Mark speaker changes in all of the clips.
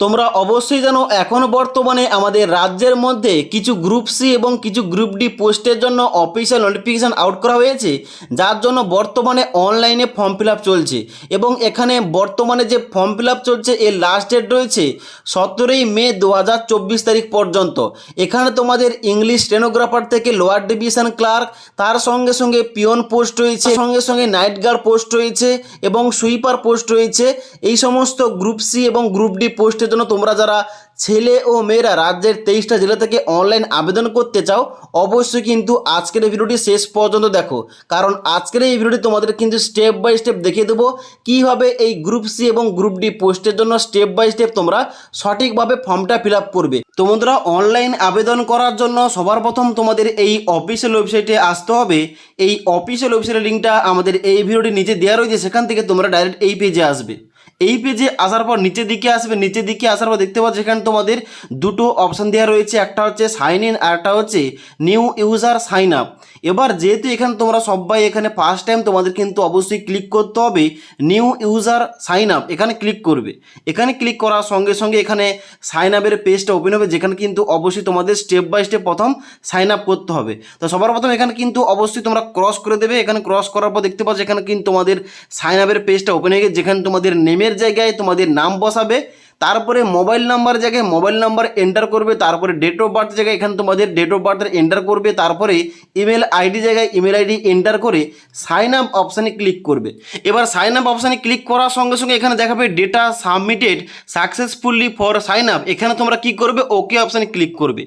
Speaker 1: তোমরা অবশ্যই জানো এখন বর্তমানে আমাদের রাজ্যের মধ্যে কিছু গ্রুপ সি এবং কিছু গ্রুপ ডি পোস্টের জন্য অফিসিয়াল নোটিফিকেশান আউট করা হয়েছে, যার জন্য বর্তমানে অনলাইনে ফর্ম ফিল আপ চলছে। এবং এখানে বর্তমানে যে ফর্ম ফিল আপ চলছে এর লাস্ট ডেট রয়েছে 17ই মে 2024 তারিখ পর্যন্ত। এখানে তোমাদের ইংলিশ স্টেনোগ্রাফার থেকে লোয়ার ডিভিশন ক্লার্ক, তার সঙ্গে সঙ্গে পিয়ন পোস্ট রয়েছে, সঙ্গে সঙ্গে নাইট গার্ড পোস্ট রয়েছে এবং সুইপার পোস্ট রয়েছে। এই সমস্ত গ্রুপ সি এবং গ্রুপ ডি পোস্টের জন্য তোমরা যারা ছেলে ও মেয়েরা রাজ্যের 23টা জেলা থেকে অনলাইন আবেদন করতে চাও, অবশ্যই কিন্তু আজকের এই ভিডিওটি শেষ পর্যন্ত দেখো, কারণ আজকের এই ভিডিওটি তোমাদের কিন্তু স্টেপ বাই স্টেপ দেখিয়ে দেবো কীভাবে এই গ্রুপ সি এবং গ্রুপ ডি পোস্টের জন্য স্টেপ বাই স্টেপ তোমরা সঠিকভাবে ফর্মটা ফিল আপ করবে। তো বন্ধুরা, অনলাইন আবেদন করার জন্য সবার প্রথম তোমাদের এই অফিসিয়াল ওয়েবসাইটে আসতে হবে। এই অফিসিয়াল ওয়েবসাইটের লিঙ্কটা আমাদের এই ভিডিওটির নিচে দেওয়া রয়েছে, সেখান থেকে তোমরা ডাইরেক্ট এই পেজে আসবে। এই পেজে আসার পর নিচের দিকে আসবে, নিচের দিকে আসার পর দেখতে পাচ্ছ এখানে তোমাদের দুটো অপশান দেওয়া রয়েছে, একটা হচ্ছে সাইন ইন আর একটা হচ্ছে নিউ ইউজার সাইন আপ। এবার যেহেতু এখানে তোমরা সবাই এখানে ফার্স্ট টাইম, তোমাদের কিন্তু অবশ্যই ক্লিক করতে হবে নিউ ইউজার সাইন আপ, এখানে ক্লিক করবে। এখানে ক্লিক করার সঙ্গে সঙ্গে এখানে সাইন আপের পেজটা ওপেন হবে, যেখানে কিন্তু অবশ্যই তোমাদের স্টেপ বাই স্টেপ প্রথম সাইন আপ করতে হবে। তো সবার প্রথম এখানে কিন্তু অবশ্যই তোমরা ক্রস করে দেবে। এখানে ক্রস করার পর দেখতে পাচ্ছ এখানে কিন্তু তোমাদের সাইন আপের পেজটা ওপেন হয়ে গেছে, যেখানে তোমাদের নেমের জায়গায় তোমাদের নাম বসাবে, তারপরে মোবাইল নাম্বার জায়গায় মোবাইল নাম্বার এন্টার করবে, তারপরে ডেট অফ বার্থ জায়গায় এখানে তোমাদের ডেট অফ বার্থ এন্টার করবে, তারপরে ইমেল আইডি জায়গায় ইমেল আইডি এন্টার করে সাইন আপ অপশানে ক্লিক করবে। এবার সাইন আপ অপশানে ক্লিক করার সঙ্গে সঙ্গে এখানে দেখাবে data submitted successfully for sign up. এখানে তোমরা কি করবে, ওকে অপশানে ক্লিক করবে।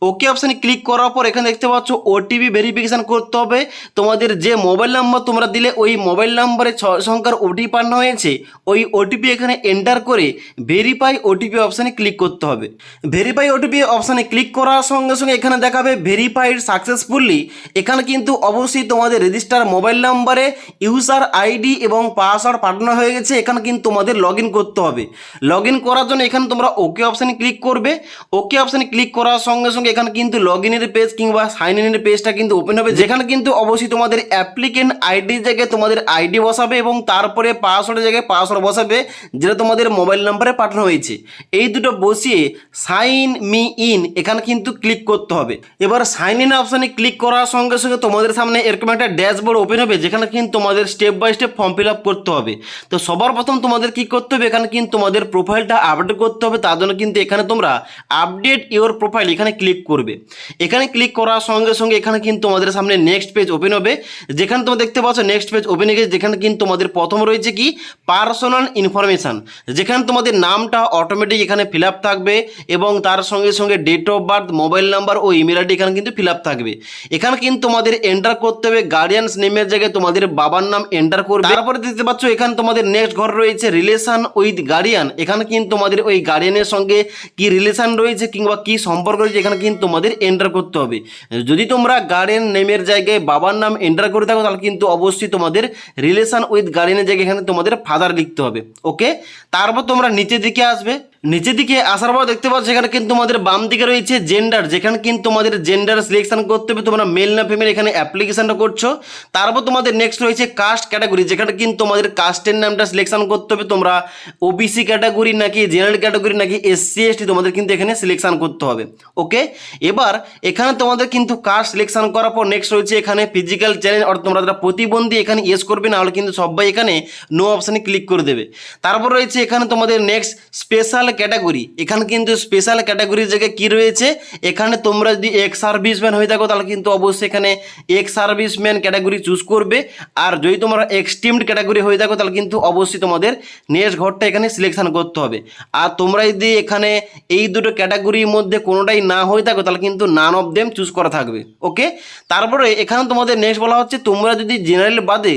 Speaker 1: ওকে অপশানে ক্লিক করার পর এখানে দেখতে পাচ্ছ ওটিপি ভেরিফিকেশান করতে হবে। তোমাদের যে মোবাইল নাম্বার তোমরা দিলে ওই মোবাইল নাম্বারে 6 সংখ্যার ওটিপি পাঠানো হয়েছে, ওই ওটিপি এখানে এন্টার করে ভেরিফাই ওটিপি অপশানে ক্লিক করতে হবে। ভেরিফাই ওটিপি অপশানে ক্লিক করার সঙ্গে সঙ্গে এখানে দেখাবে ভেরিফাইড সাকসেসফুলি। এখানে কিন্তু অবশ্যই তোমাদের রেজিস্টার মোবাইল নাম্বারে ইউজার আইডি এবং পাসওয়ার্ড পাঠানো হয়ে গেছে, এখানে কিন্তু তোমাদের লগ ইন করতে হবে। লগ ইন করার জন্য এখানে তোমরা ওকে অপশানে ক্লিক করবে। ওকে অপশানে ক্লিক করার সঙ্গে সঙ্গে এখানে কিন্তু লগ ইনের পেজ কিংবা সাইন ইনের পেজটা কিন্তু ওপেন হবে, যেখানে কিন্তু অবশ্যই তোমাদের অ্যাপ্লিকেন্ট আইডির জায়গায় তোমাদের আইডি বসাবে এবং তারপরে পাসওয়ার্ডের জায়গায় পাসওয়ার্ড বসাবে, যেটা তোমাদের মোবাইল নাম্বারে পাঠানো হয়েছে। এই দুটো বসিয়ে সাইন মি ইন এখানে কিন্তু ক্লিক করতে হবে। এবার সাইন ইন অপশানে ক্লিক করার সঙ্গে সঙ্গে তোমাদের সামনে এরকম একটা ড্যাশবোর্ড ওপেন হবে, যেখানে কিন্তু তোমাদের step by step form fill up করতে হবে। তো সবার প্রথম তোমাদের কি করতে হবে, এখানে কিন্তু তোমাদের প্রোফাইলটা আপডেট করতে হবে। তার জন্য কিন্তু এখানে তোমরা আপডেট ইওর প্রোফাইল এখানে ক্লিক করবে। এখানে ক্লিক করার সঙ্গে সঙ্গে এখানে কিন্তু তোমাদের সামনে নেক্সট পেজ ওপেন হবে, যেখানে তোমরা দেখতে পাচ্ছ নেক্সট পেজ ওপেন হয়ে গেছে, যেখানে কিন্তু তোমাদের প্রথম রয়েছে কি পার্সোনাল ইনফরমেশান, যেখানে তোমাদের নামটা অটোমেটিক এখানে ফিল আপ থাকবে এবং তার সঙ্গে সঙ্গে date of birth, mobile number ও ইমেল আইডি এখানে কিন্তু ফিল আপ থাকবে। এখানে কিন্তু তোমাদের এন্টার করতে হবে গার্ডিয়ানস নেমের জায়গায় তোমাদের বাবার নাম এন্টার করবে। তারপরে দেখতে পাচ্ছ এখানে তোমাদের নেক্সট ঘর রয়েছে রিলেশন উইথ গার্ডিয়ান। এখানে কিন্তু তোমাদের ওই গার্ডিয়ানের সঙ্গে কি রিলেশন রয়েছে কিংবা কি সম্পর্ক রয়েছে এখানে কিন্তু তোমাদের এন্টার করতে হবে। যদি তোমরা গার্ডিয়ান নেমের জায়গায় বাবার নাম এন্টার করে থাকো, তাহলে কিন্তু অবশ্যই তোমাদের রিলেশন উইথ গার্ডিয়ানের জায়গায় এখানে তোমাদের ফাদার লিখতে হবে। ওকে, তারপর তোমরা নিচের দিকে আসবে। নিচের দিকে আসার পর দেখতে পাচ্ছ এখানে কিন্তু তোমাদের বাম দিকে রয়েছে জেন্ডার, যেখানে কিন্তু তোমাদের জেন্ডার সিলেকশন করতে হবে, তোমরা মেল না ফিমেল এখানে অ্যাপ্লিকেশনটা করছো। তারপর তোমাদের নেক্সট রয়েছে কাস্ট ক্যাটাগরি, যেখানে কিন্তু তোমাদের কাস্টের নামটা সিলেকশন করতে হবে। তোমরা ওবিসি ক্যাটাগরি নাকি জেনারেল ক্যাটাগরি নাকি এসসি এসটি তোমাদের কিন্তু এখানে সিলেকশন করতে হবে। ওকে, এবার এখানে তোমাদের কিন্তু কাস্ট সিলেকশন করার পর নেক্সট রয়েছে এখানে ফিজিক্যাল চ্যালেঞ্জ, অর্থাৎ তোমরা যারা প্রতিবন্ধী এখানে ইয়েস করবে, না হলে কিন্তু সবাই এখানে নো অপশানে ক্লিক করে দেবে। তারপর রয়েছে এখানে তোমাদের নেক্সট স্পেশাল ক্যাটাগরি। এখানে কিন্তু স্পেশাল ক্যাটাগরির জায়গায় কি রয়েছে, এখানে তোমরা যদি এক্স সার্ভিসম্যান হয়ে থাকো তাহলে কিন্তু অবশ্যই এখানে এক্স সার্ভিসম্যান ক্যাটাগরি চুজ করবে। আর যদি তোমরা এক্সট্রিমড ক্যাটাগরি হয়ে থাকো তাহলে কিন্তু অবশ্যই তোমাদের নেক্সট ঘরটা এখানে সিলেকশন করতে হবে। আর তোমরা যদি এখানে এই দুটো ক্যাটাগরির মধ্যে কোনোটাই না হয়ে থাকো তাহলে কিন্তু নান অফ দেম চুজ করা থাকবে। ওকে, তারপরে এখানে তোমাদের নেক্সট বলা হচ্ছে তোমরা যদি জেনারেল বাদে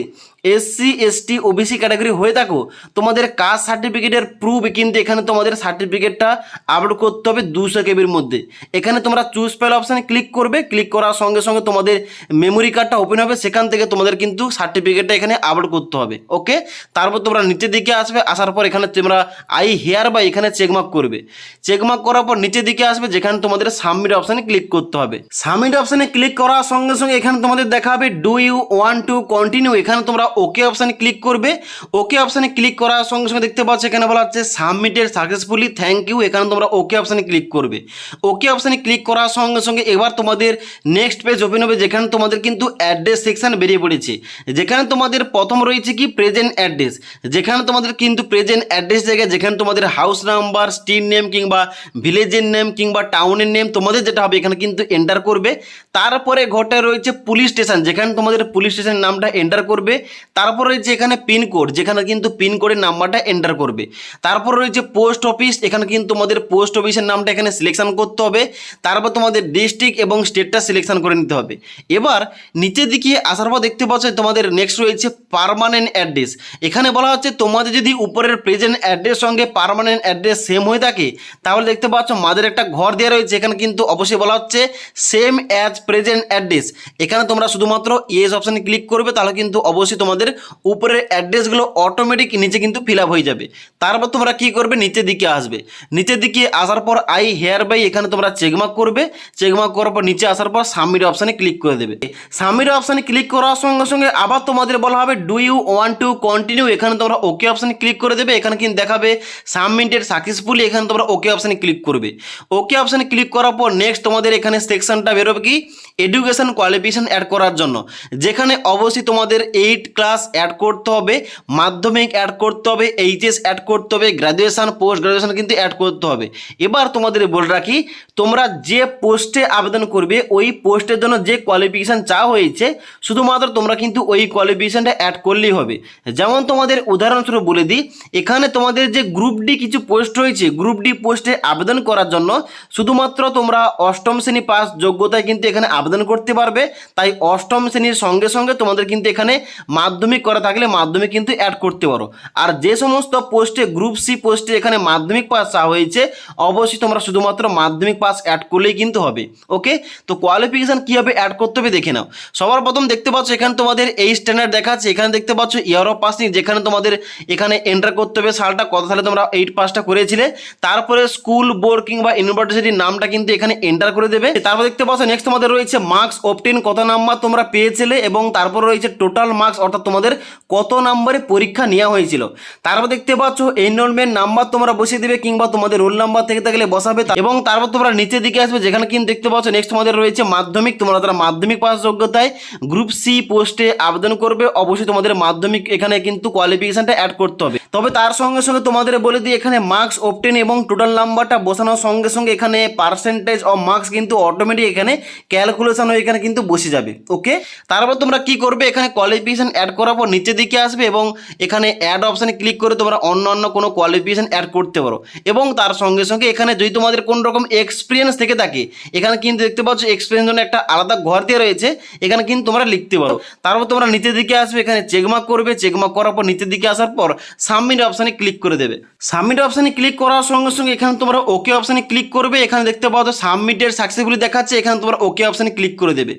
Speaker 1: এসসি এসটি ওবিসি ক্যাটাগরি হয়ে থাকো, তোমাদের কাস্ট সার্টিফিকেটের প্রুফ কিন্তু এখানে তোমাদের সার্টিফিকেটটা আপলোড করতে হবে 200 কেবির মধ্যে। এখানে তোমরা চুজ ফাইল অপশানে ক্লিক করবে। ক্লিক করার সঙ্গে সঙ্গে তোমাদের মেমোরি কার্ডটা ওপেন হবে, সেখান থেকে তোমাদের কিন্তু সার্টিফিকেটটা এখানে আপলোড করতে হবে। ওকে, তারপর তোমরা নিচের দিকে আসবে। আসার পর এখানে তোমরা আই হেয়ার বা এখানে চেকমার্ক করবে। চেকমার্ক করার পর নিচের দিকে আসবে, যেখানে তোমাদের সাবমিট অপশানে ক্লিক করতে হবে। সাবমিট অপশানে ক্লিক করার সঙ্গে সঙ্গে এখানে তোমাদের দেখা হবে do you want to continue, এখানে তোমরা ওকে অপশানে ক্লিক করবে। ওকে অপশানে ক্লিক করার সঙ্গে সঙ্গে দেখতে পাচ্ছ এখানে বলা হচ্ছে সাবমিটেড সাকসেসফুলি, থ্যাংক ইউ। এখানে তোমরা ওকে অপশানে ক্লিক করবে। ওকে অপশানে ক্লিক করার সঙ্গে সঙ্গে এবার তোমাদের নেক্সট পেজ ওপেন হবে, যেখানে তোমাদের কিন্তু অ্যাড্রেস সেকশন বেরিয়ে পড়েছে। যেখানে তোমাদের প্রথম রয়েছে কি প্রেজেন্ট অ্যাড্রেস, যেখানে তোমাদের কিন্তু প্রেজেন্ট অ্যাড্রেস জায়গায় যেখানে তোমাদের হাউস নাম্বার, স্ট্রিট নেম কিংবা ভিলেজের নেম কিংবা টাউনের নেম তোমাদের যেটা হবে এখানে কিন্তু এন্টার করবে। তারপরে ঘরটা রয়েছে পুলিশ স্টেশন, যেখানে তোমাদের পুলিশ স্টেশনের নামটা এন্টার করবে। তারপর রয়েছে এখানে পিনকোড, যেখানে কিন্তু পিনকোডের নাম্বারটা এন্টার করবে। তারপর রয়েছে পোস্ট অফিস, এখানে কিন্তু তোমাদের পোস্ট অফিসের নামটা এখানে সিলেকশন করতে হবে। তারপর তোমাদের ডিস্ট্রিক্ট এবং স্টেটটা সিলেকশন করে নিতে হবে। এবার নিচের দিকে আসার পর দেখতে পাচ্ছ তোমাদের নেক্সট রয়েছে পার্মানেন্ট অ্যাড্রেস। এখানে বলা হচ্ছে তোমাদের যদি উপরের প্রেজেন্ট অ্যাড্রেস সঙ্গে পার্মানেন্ট অ্যাড্রেস সেম হয়ে থাকে তাহলে দেখতে পাচ্ছ মাঝের একটা ঘর দেওয়া রয়েছে, এখানে কিন্তু অবশ্যই বলা হচ্ছে সেম অ্যাজ প্রেজেন্ট অ্যাড্রেস। এখানে তোমরা শুধুমাত্র ইয়েস অপশানে ক্লিক করবে, তাহলে কিন্তু অবশ্যই তোমাদের উপরের অ্যাড্রেসগুলো অটোমেটিক নিচে কিন্তু ফিল আপ হয়ে যাবে। তারপর তোমরা কি করবে, নিচের দিকে আসবে। নিচের দিকে আসার পর আই হেয়ার বাই এখানে তোমরা চেকমার্ক করবে। চেকমার্ক করার পর নিচে আসার পর সাবমিট অপশানে ক্লিক করে দেবে। সাবমিট অপশানে ক্লিক করার সঙ্গে সঙ্গে আবার তোমাদের বলা হবে do you want to continue, এখানে তোমরা ওকে অপশানে ক্লিক করে দেবে। এখানে কিন্তু দেখাবে সাবমিটেড সাকসেসফুলি, এখানে তোমরা ওকে অপশানে ক্লিক করবে। ওকে অপশানে ক্লিক করার পর নেক্সট তোমাদের এখানে সেকশনটা বেরোবে কি এডুকেশন কোয়ালিফিকেশন অ্যাড করার জন্য, যেখানে অবশ্যই তোমাদের 8 ক্লাস অ্যাড করতে হবে, মাধ্যমিক অ্যাড করতে হবে, এইচএস অ্যাড করতে হবে, গ্র্যাজুয়েশন পোস্ট গ্র্যাজুয়েশন কিন্তু অ্যাড করতে হবে। এবার তোমাদের বলে রাখি তোমরা যে পোস্টে আবেদন করবে ওই পোস্টের জন্য যে কোয়ালিফিকেশান চাওয়া হয়েছে শুধুমাত্র তোমরা কিন্তু ওই কোয়ালিফিকেশানটা অ্যাড করলেই হবে। যেমন তোমাদের উদাহরণস্বরূপ বলে দিই, এখানে তোমাদের যে গ্রুপ ডি কিছু পোস্ট রয়েছে, গ্রুপ ডি পোস্টে আবেদন করার জন্য শুধুমাত্র তোমরা অষ্টম শ্রেণী পাস যোগ্যতায় কিন্তু এখানে আবেদন করতে পারবে। তাই অষ্টম শ্রেণীর সঙ্গে সঙ্গে তোমাদের কিন্তু এখানে মাধ্যমিক করা থাকলে মাধ্যমিক কিন্তু অ্যাড করতে পারো। আর যে সমস্ত পোস্টে গ্রুপ সি পোস্টে এখানে মাধ্যমিক পাস চাওয়া হয়েছে অবশ্যই তোমরা শুধুমাত্র মাধ্যমিক পাস অ্যাড করলেই কিন্তু হবে। ওকে, তো কোয়ালিফিকেশান কীভাবে অ্যাড করতে হবে দেখে নাও। সবার প্রথম দেখতে পাচ্ছ এখানে তোমাদের এই স্ট্যান্ডার্ড দেখাচ্ছে, এখানে দেখতে পাচ্ছ ইয়ার অফ পাসিং, যেখানে তোমাদের এখানে এন্টার করতে হবে সালটা কত সালে তোমরা 8 পাসটা করেছিলে। তারপরে স্কুল বোর্ড কিংবা ইউনিভার্সিটির নামটা কিন্তু এখানে এন্টার করে দেবে। তারপর দেখতে পাচ্ছ নেক্সট তোমাদের রয়েছে মার্কস অবটেন, কত নাম্বার তোমরা পেয়েছিলে, এবং তারপর রয়েছে টোটাল মার্কস অর্থাৎ তোমাদের কত নাম্বারে পরীক্ষা নেওয়া হয়েছিল। তারপর দেখতে পাচ্ছ এনরোলমেন্ট নাম্বার তোমরা বসিয়ে দেবে কিংবা তোমাদের রোল নাম্বার থেকে থাকলে বসাবে। এবং তারপর তোমরা নিচের দিকে আসবে, যেখানে কিন্তু দেখতে পাচ্ছ নেক্সট তোমাদের রয়েছে মাধ্যমিক, তোমরা তারা মাধ্যমিক পাস যোগ্যতায় গ্রুপ সি পোস্টে আবেদন করবে। অবশ্যই তোমাদের মাধ্যমিক এখানে কিন্তু কোয়ালিফিকেশনটা অ্যাড করতে হবে। তবে তার সঙ্গে সঙ্গে তোমাদের বলে দিই এখানে মার্কস অবটেন এবং টোটাল নাম্বারটা বসানোর সঙ্গে সঙ্গে এখানে পার্সেন্টেজ অফ মার্কস কিন্তু অটোমেটিক এখানে ক্যালকুলেশন হয়ে এখানে কিন্তু বসে যাবে। ওকে, তারপর তোমরা কি করবে, এখানে কোয়ালিফিকেশন অ্যাড করার পর নিচের দিকে আসবে এবং এখানে অ্যাড অপশানে ক্লিক করে তোমরা অন্য কোনো কোয়ালিফিকেশন অ্যাড করতে পারো। এবং তার সঙ্গে সঙ্গে এখানে যদি তোমাদের কোনো রকম এক্সপিরিয়েন্স থেকে থাকে এখানে কিন্তু দেখতে পাচ্ছ এক্সপিরিয়েন্স জন্য একটা আলাদা ঘর দিয়ে রয়েছে, এখানে কিন্তু তোমরা লিখতে পারো। তারপর তোমরা নিচের দিকে আসবে, এখানে চেকমার্ক করবে। চেকমার্ক করার পর নিচের দিকে আসার পর সাবমিট অপশানে ক্লিক করে দেবে। সাবমিট অপশানে ক্লিক করার সঙ্গে সঙ্গে এখানে তোমরা ওকে অপশানে ক্লিক করবে। এখানে দেখতে পাচ্ছ সাবমিটেড সাকসেসফুলি দেখাচ্ছে, এখানে তোমরা ওকে অপশানে ক্লিক করে দেবে।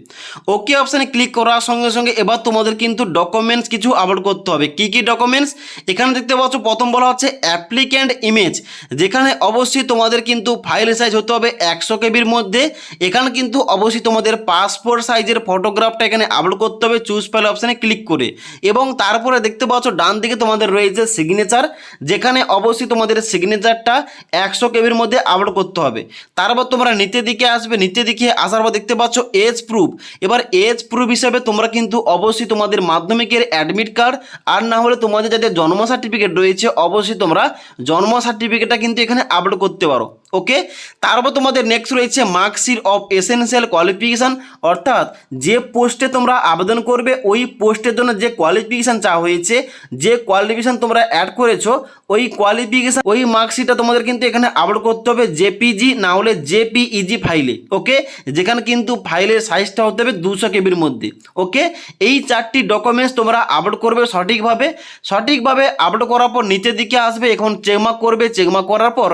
Speaker 1: ওকে অপশানে ক্লিক করার সঙ্গে সঙ্গে এবার তোমাদের কিন্তু ডকুমেন্টস কিছু আপলোড করতে হবে। কি কি ডকুমেন্টস এখানে দেখতে পাচ্ছ, প্রথম বলা হচ্ছে অ্যাপ্লিক্যান্ট ইমেজ, যেখানে অবশ্যই তোমাদের কিন্তু ফাইল সাইজ হতে হবে 100 কেবির মধ্যে। এখানে কিন্তু অবশ্যই তোমাদের পাসপোর্ট সাইজের ফটোগ্রাফটা এখানে আপলোড করতে হবে চুজ ফাইল অপশানে ক্লিক করে। এবং তারপরে দেখতে পাচ্ছ ডান দিকে তোমাদের রয়েছে সিগনেচার, যেখানে অবশ্যই তোমাদের সিগনেচারটা 100 কেবির মধ্যে আপলোড করতে হবে। তারপর তোমরা নিচের দিকে আসবে, নিচের দিকে আসার পর দেখতে পাচ্ছ এজ প্রুফ। এবার এজ প্রুফ হিসাবে তোমরা কিন্তু অবশ্যই তোমাদের মাধ্যমিকের অ্যাডমিট কার্ড আর না হলে তোমাদের যাদের জন্ম সার্টিফিকেট রয়েছে অবশ্যই তোমরা জন্ম সার্টিফিকেটটা কিন্তু এখানে আপলোড করতে পারো। ওকে, তারপর তোমাদের নেক্সট রয়েছে মার্কশিট অফ এসেনশিয়াল কোয়ালিফিকেশান, অর্থাৎ যে পোস্টে তোমরা আবেদন করবে ওই পোস্টের জন্য যে কোয়ালিফিকেশান চাওয়া হয়েছে, যে কোয়ালিফিকেশান তোমরা অ্যাড করেছো ওই কোয়ালিফিকেশান ওই মার্কশিটটা তোমাদের কিন্তু এখানে আপলোড করতে হবে জেপিজি না হলে জেপিইজি ফাইলে। ওকে, যেখানে কিন্তু ফাইলের সাইজটা হতে হবে 200 কেবির মধ্যে। ওকে, এই 4টি ডকুমেন্টস তোমরা আপলোড করবে সঠিকভাবে আপলোড করার পর নিচের দিকে আসবে, এখন চেকমার্ক করবে। চেকমার্ক করার পর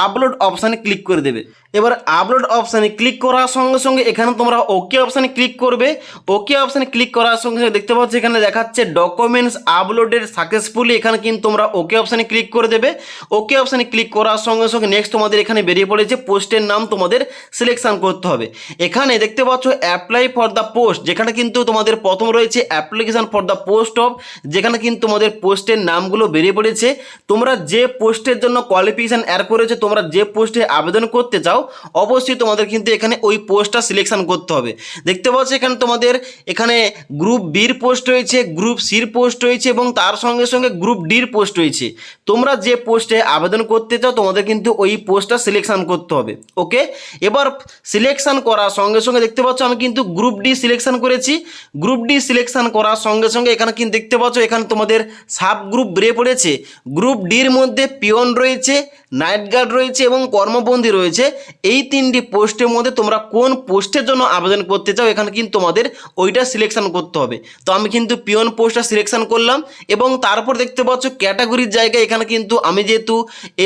Speaker 1: আপলোড অপশানে ক্লিক করে দেবে। এবার আপলোড অপশানে ক্লিক করার সঙ্গে সঙ্গে এখানে তোমরা ওকে অপশানে ক্লিক করবে। ওকে অপশানে ক্লিক করার সঙ্গে সঙ্গে দেখতে পাচ্ছ এখানে দেখাচ্ছে ডকুমেন্টস আপলোডেড সাকসেসফুলি, এখানে কিন্তু তোমরা ওকে অপশানে ক্লিক ক্লিক করে দেবে। ওকে অপশানে ক্লিক করার সঙ্গে সঙ্গে নেক্সট তোমাদের এখানে বেরিয়ে পড়েছে পোস্টের নাম তোমাদের সিলেকশন করতে হবে। এখানে দেখতে পাচ্ছ অ্যাপ্লাই ফর দ্য পোস্ট, যেখানে কিন্তু তোমাদের প্রথম রয়েছে application for the post of, যেখানে কিন্তু তোমাদের পোস্টের নামগুলো বেরিয়ে পড়েছে। তোমরা যে পোস্টের জন্য কোয়ালিফিকেশন অ্যাড করেছো, তোমরা যে পোস্টে আবেদন করতে চাও, অবশ্যই তোমাদের কিন্তু এখানে ওই পোস্টটা সিলেকশন করতে হবে। দেখতে পাচ্ছ এখানে তোমাদের এখানে গ্রুপ বির পোস্ট রয়েছে, গ্রুপ সির পোস্ট রয়েছে এবং তার সঙ্গে সঙ্গে গ্রুপ ডির পোস্ট রয়েছে। তোমরা যে পোস্টে আবেদন করতে চাও তোমাদের কিন্তু ওই পোস্টটা সিলেকশন করতে হবে। ওকে, এবার সিলেকশন করার সঙ্গে সঙ্গে দেখতে পাচ্ছ আমি কিন্তু গ্রুপ ডি সিলেকশন করেছি। গ্রুপ ডি সিলেকশন করার সঙ্গে সঙ্গে এখানে কিন্তু দেখতে পাচ্ছ এখানে তোমাদের সাব গ্রুপ বেরিয়ে পড়েছে। গ্রুপ ডির মধ্যে পিয়ন রয়েছে, নাইট গার্ড রয়েছে এবং কর্মবন্দী রয়েছে। এই তিনটি পোস্টের মধ্যে তোমরা কোন পোস্টের জন্য আবেদন করতে চাও এখানে কিন্তু তোমাদের ওইটা সিলেকশন করতে হবে। তো আমি কিন্তু পিয়ন পোস্টটা সিলেকশন করলাম এবং তারপর দেখতে পাচ্ছ ক্যাটাগরির জায়গায় এখানে কিন্তু আমি যেহেতু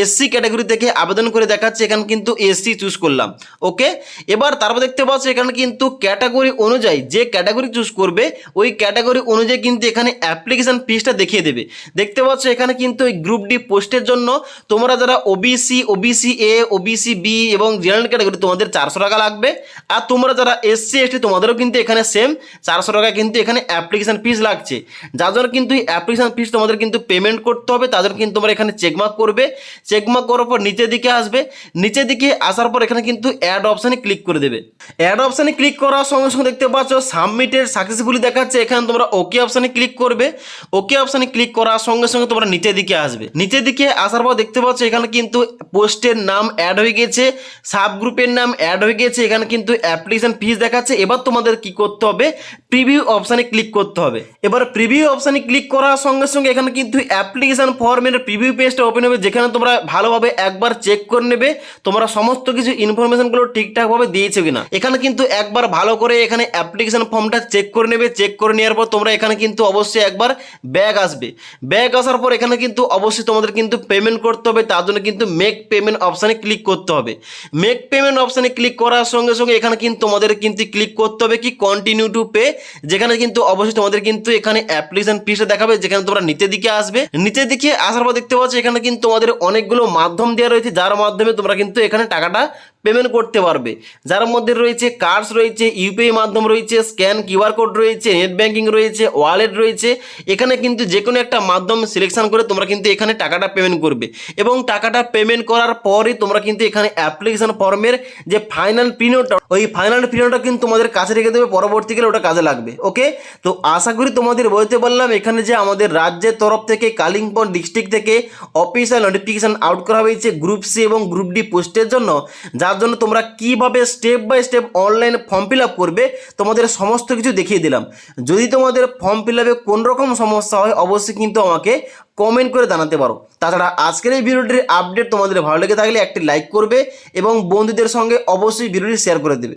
Speaker 1: এসসি ক্যাটাগরি থেকে আবেদন করে দেখাচ্ছি, এখানে কিন্তু এসসি চুজ করলাম। ওকে, এবার তারপর দেখতে পাচ্ছ এখানে কিন্তু ক্যাটাগরি অনুযায়ী যে ক্যাটাগরি চুজ করবে ওই ক্যাটাগরি অনুযায়ী কিন্তু এখানে অ্যাপ্লিকেশন ফিসটা দেখিয়ে দেবে। দেখতে পাচ্ছ এখানে কিন্তু ওই গ্রুপ ডি পোস্টের জন্য তোমরা যারা OBC, OBC A, OBC B এবং জেনারেল ক্যাটাগরি তোমাদের 400 টাকা লাগবে। আর তোমরা যারা এসসি এসটি তোমাদেরও কিন্তু এখানে সেম 400 টাকা কিন্তু এখানে অ্যাপ্লিকেশন ফিস লাগছে। যার জন্য কিন্তু এই অ্যাপ্লিকেশন ফিস তোমাদের কিন্তু পেমেন্ট করতে হবে। তার জন্য কিন্তু তোমরা এখানে চেকমার্ক করবে। চেকমার্ক করার পর নিচের দিকে আসবে, নিচের দিকে আসার পর এখানে কিন্তু অ্যাড অপশানে ক্লিক করে দেবে। অ্যাড অপশানে ক্লিক করার সঙ্গে সঙ্গে দেখতে পাচ্ছ সাবমিটেড সাকসেসফুলি দেখাচ্ছে। এখানে তোমরা ওকে অপশানে ক্লিক করবে। ওকে অপশানে ক্লিক করার সঙ্গে সঙ্গে তোমরা নিচের দিকে আসবে। নিচের দিকে আসার পর দেখতে পাচ্ছ এখানে কিন্তু পোস্টের নাম অ্যাড হয়ে গেছে, সাব গ্রুপের নাম অ্যাড হয়ে গেছে, এখানে কিন্তু অ্যাপ্লিকেশন ফিস দেখাচ্ছে। এবার তোমাদের কি করতে হবে, প্রিভিউ অপশানে ক্লিক করতে হবে। এবার প্রিভিউ অপশানে ক্লিক করার সঙ্গে সঙ্গে এখানে কিন্তু অ্যাপ্লিকেশন ফর্মের প্রিভিউ পেজটা ওপেন হবে, যেখানে তোমরা ভালোভাবে একবার চেক করে নেবে তোমরা সমস্ত কিছু ইনফরমেশনগুলো ঠিকঠাকভাবে দিয়েছো কিনা। এখানে কিন্তু একবার ভালো করে এখানে অ্যাপ্লিকেশন ফর্মটা চেক করে নেবে। চেক করে নেওয়ার পর তোমরা এখানে কিন্তু অবশ্যই একবার ব্যাক আসবে। ব্যাক আসার পর এখানে কিন্তু অবশ্যই তোমাদের কিন্তু পেমেন্ট করতে হবে। তার জন্য কিন্তু মেক পেমেন্ট অপশানে ক্লিক করতে হবে। মেক পেমেন্ট অপশানে ক্লিক করার সঙ্গে সঙ্গে এখানে কিন্তু তোমাদের কিন্তু ক্লিক করতে হবে কি কন্টিনিউ টু পে, যেখানে কিন্তু অবশ্যই তোমাদের কিন্তু এখানে অ্যাপ্লিকেশন ফিসটা দেখাবে। যেখানে তোমরা নিচের দিকে আসবে, নিচের দিকে আসার পর দেখতে পাচ্ছ এখানে কিন্তু তোমাদের অনেকগুলো মাধ্যম দেওয়া রয়েছে, যার মাধ্যমে তোমরা কিন্তু এখানে টাকাটা পেমেন্ট করতে পারবে। যার মধ্যে রয়েছে কার্ডস রয়েছে, ইউপিআই মাধ্যম রয়েছে, স্ক্যান কিউআর কোড রয়েছে, নেট ব্যাঙ্কিং রয়েছে, ওয়ালেট রয়েছে। এখানে কিন্তু যে কোনো একটা মাধ্যম সিলেকশন করে তোমরা কিন্তু এখানে টাকাটা পেমেন্ট করবে এবং টাকাটা পেমেন্ট করার পরই তোমরা কিন্তু এখানে অ্যাপ্লিকেশন ফর্মের যে ফাইনাল প্রিন্টটা, ওই ফাইনাল প্রিন্টটা কিন্তু তোমাদের কাছে রেখে দেবে, পরবর্তীকালে ওটা কাজে লাগবে। ওকে, তো আশা করি তোমাদের বলতে পারলাম এখানে যে আমাদের রাজ্যের তরফ থেকে কালিম্পং ডিস্ট্রিক্ট থেকে অফিসিয়াল নোটিফিকেশন আউট করা হয়েছে গ্রুপ সি এবং গ্রুপ ডি পোস্টের জন্য, যার জন্য তোমরা কিভাবে step by step online form fill up করবে তোমাদের সমস্ত কিছু দেখিয়ে দিলাম। যদি তোমাদের ফর্ম ফিল আপে কোন রকম সমস্যা হয় অবশ্যই কিন্তু আমাকে কমেন্ট করে জানাতে পারো। তাছাড়া আজকের এই ভিডিওটির আপডেট তোমাদের ভালো লেগে থাকলে একটি লাইক করবে এবং বন্ধুদের সঙ্গে অবশ্যই ভিডিওটি শেয়ার করে দেবে।